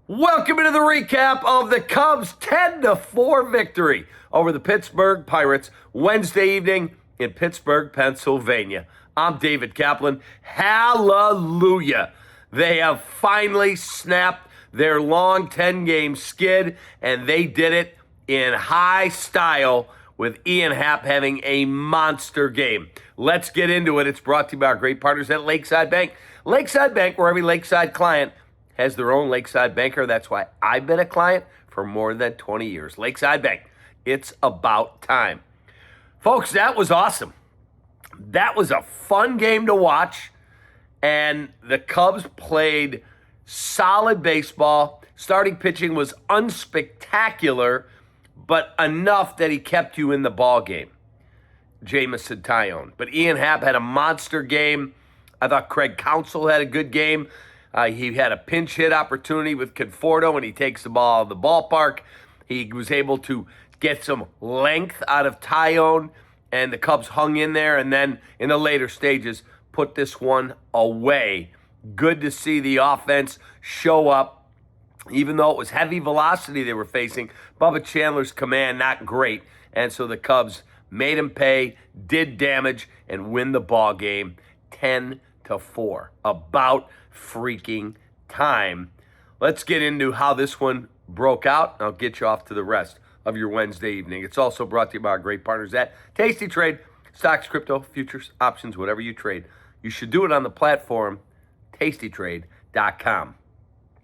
Welcome into the recap of the Cubs' 10-4 victory over the Pittsburgh Pirates Wednesday evening in Pittsburgh, Pennsylvania. I'm David Kaplan. Hallelujah. They have finally snapped their long 10-game skid, and they did it in high style with Ian Happ having a monster game. Let's get into it. It's brought to you by our great partners at Lakeside Bank. Lakeside Bank, where every Lakeside client has their own Lakeside banker. That's why I've been a client for more than 20 years. Lakeside Bank, it's about time. Folks, that was awesome. That was a fun game to watch, and the Cubs played solid baseball. Starting pitching was unspectacular, but enough that he kept you in the ball game. Jamison Tyone. But Ian Happ had a monster game. I thought Craig Counsell had a good game. He had a pinch hit opportunity with Conforto, and he takes the ball out of the ballpark. He was able to get some length out of Tyone, and the Cubs hung in there, and then in the later stages, put this one away. Good to see the offense show up, even though it was heavy velocity they were facing. Bubba Chandler's command, not great, and so the Cubs made him pay, did damage, and win the ball game 10-4. About freaking time. Let's get into how this one broke out. I'll get you off to the rest of your Wednesday evening. It's also brought to you by our great partners at Tasty Trade. Stocks, crypto, futures, options, whatever you trade, you should do it on the platform tastytrade.com.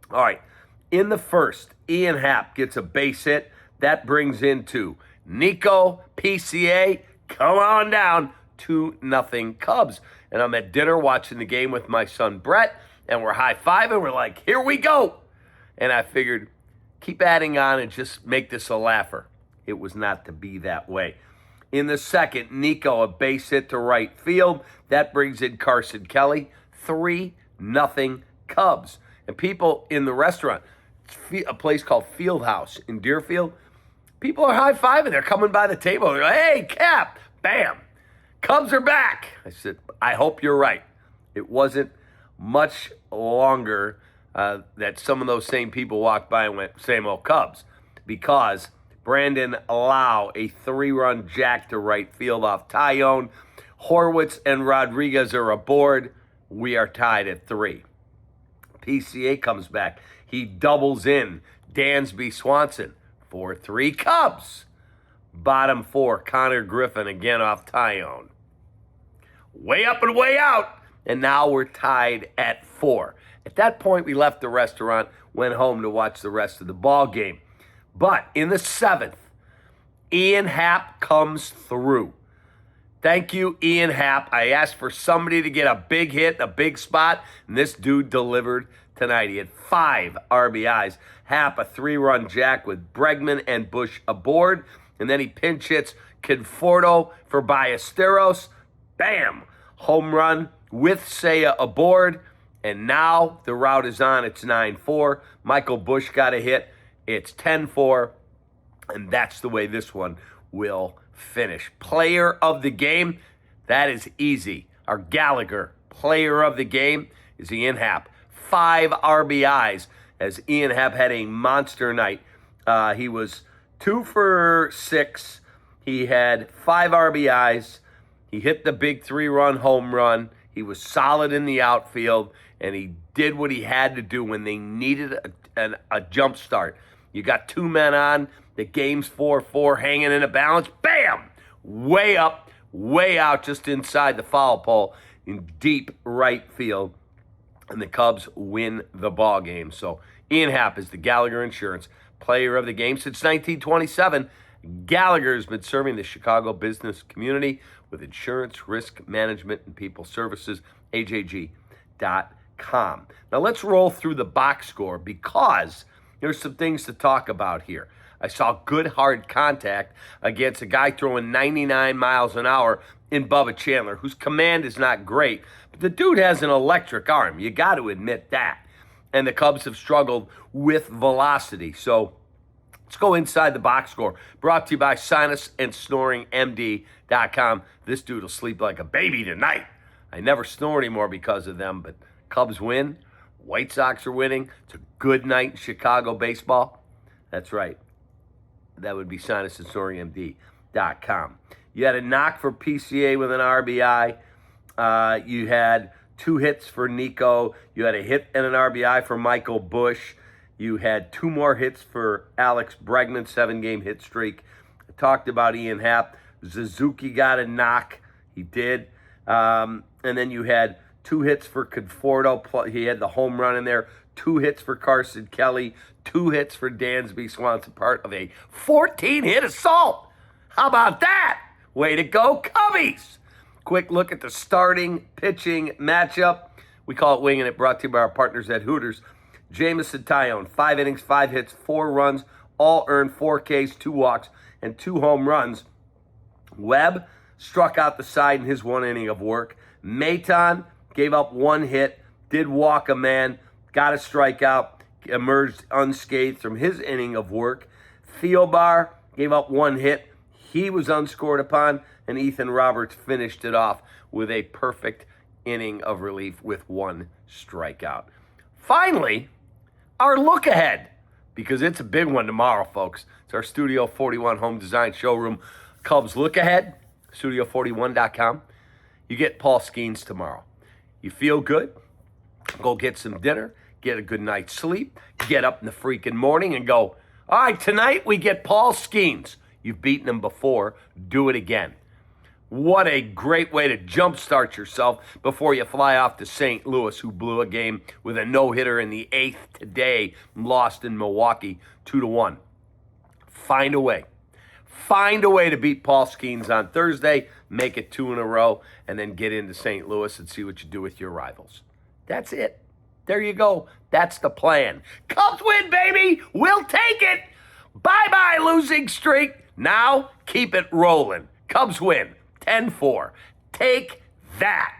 All right. In the first, Ian Happ gets a base hit. That brings in two. Nico, PCA, come on down. 2-0 Cubs. And I'm at dinner watching the game with my son Brett, and we're high-fiving. We're like, here we go. And I figured, keep adding on and just make this a laugher. It was not to be that way. In the second, Nico, a base hit to right field. That brings in Carson Kelly. 3-0 Cubs. And people in the restaurant, a place called Fieldhouse in Deerfield, people are high-fiving. They're coming by the table. They're like, hey, Cap, bam. Cubs are back. I said, I hope you're right. It wasn't much longer that some of those same people walked by and went, same old Cubs, because Brandon Lau, a 3-run jack to right field off Tyone. Horwitz and Rodriguez are aboard. We are tied at 3. PCA comes back. He doubles in. Dansby Swanson, 4-3 Cubs. Bottom 4, Connor Griffin again off Tyone. Way up and way out. And now we're tied at 4. At that point, we left the restaurant, went home to watch the rest of the ball game. But in the 7th, Ian Happ comes through. Thank you, Ian Happ. I asked for somebody to get a big hit, a big spot, and this dude delivered tonight. He had 5 RBIs. Happ, a 3-run jack with Bregman and Bush aboard. And then he pinch hits Conforto for Ballesteros. Bam! Home run with Seiya aboard. And now the route is on. It's 9-4. Michael Bush got a hit. It's 10-4. And that's the way this one will finish. Player of the game, that is easy. Our Gallagher player of the game is Ian Happ. 5 RBIs as Ian Happ had a monster night. He was 2 for 6. He had 5 RBIs. He hit the big 3-run home run. He was solid in the outfield, and he did what he had to do when they needed a jump start. You got 2 men on. The game's 4-4, hanging in a balance. Bam! Way up, way out, just inside the foul pole in deep right field. And the Cubs win the ball game. So Ian Happ is the Gallagher Insurance player of the game since 1927. Gallagher has been serving the Chicago business community with insurance, risk management, and people services. AJG.com. Now let's roll through the box score because there's some things to talk about here. I saw good hard contact against a guy throwing 99 miles an hour in Bubba Chandler, whose command is not great, but the dude has an electric arm. You got to admit that. And the Cubs have struggled with velocity. So let's go inside the box score. Brought to you by SinusAndSnoringMD.com. This dude will sleep like a baby tonight. I never snore anymore because of them, but Cubs win White Sox are winning. It's a good night in Chicago baseball. That's right. That would be sinusandsorymd.com. You had a knock for PCA with an RBI. You had 2 hits for Nico. You had a hit and an RBI for Michael Bush. You had 2 more hits for Alex Bregman, 7-game hit streak. I talked about Ian Happ. Suzuki got a knock. He did. And then you had 2 hits for Conforto. He had the home run in there. 2 hits for Carson Kelly. 2 hits for Dansby Swanson, part of a 14-hit assault. How about that? Way to go, Cubbies! Quick look at the starting pitching matchup. We call it Winging It, brought to you by our partners at Hooters. Jamison Tyone, 5 innings, 5 hits, 4 runs, all earned, 4 Ks, 2 walks, and 2 home runs. Webb struck out the side in his 1 inning of work. Maton gave up 1 hit, did walk a man, got a strikeout, emerged unscathed from his inning of work. Theobar gave up 1 hit. He was unscored upon, and Ethan Roberts finished it off with a perfect inning of relief with 1 strikeout. Finally, our look ahead, because it's a big one tomorrow, folks. It's our Studio 41 home design showroom Cubs look ahead, studio41.com. You get Paul Skeens tomorrow. You feel good? Go get some dinner, get a good night's sleep, get up in the freaking morning and go, all right, tonight we get Paul Skeens. You've beaten him before. Do it again. What a great way to jumpstart yourself before you fly off to St. Louis, who blew a game with a no-hitter in the 8th today, lost in Milwaukee 2-1. Find a way. Find a way to beat Paul Skeens on Thursday, make it 2 in a row, and then get into St. Louis and see what you do with your rivals. That's it. There you go. That's the plan. Cubs win, baby. We'll take it. Bye-bye, losing streak. Now, keep it rolling. Cubs win 10-4. Take that.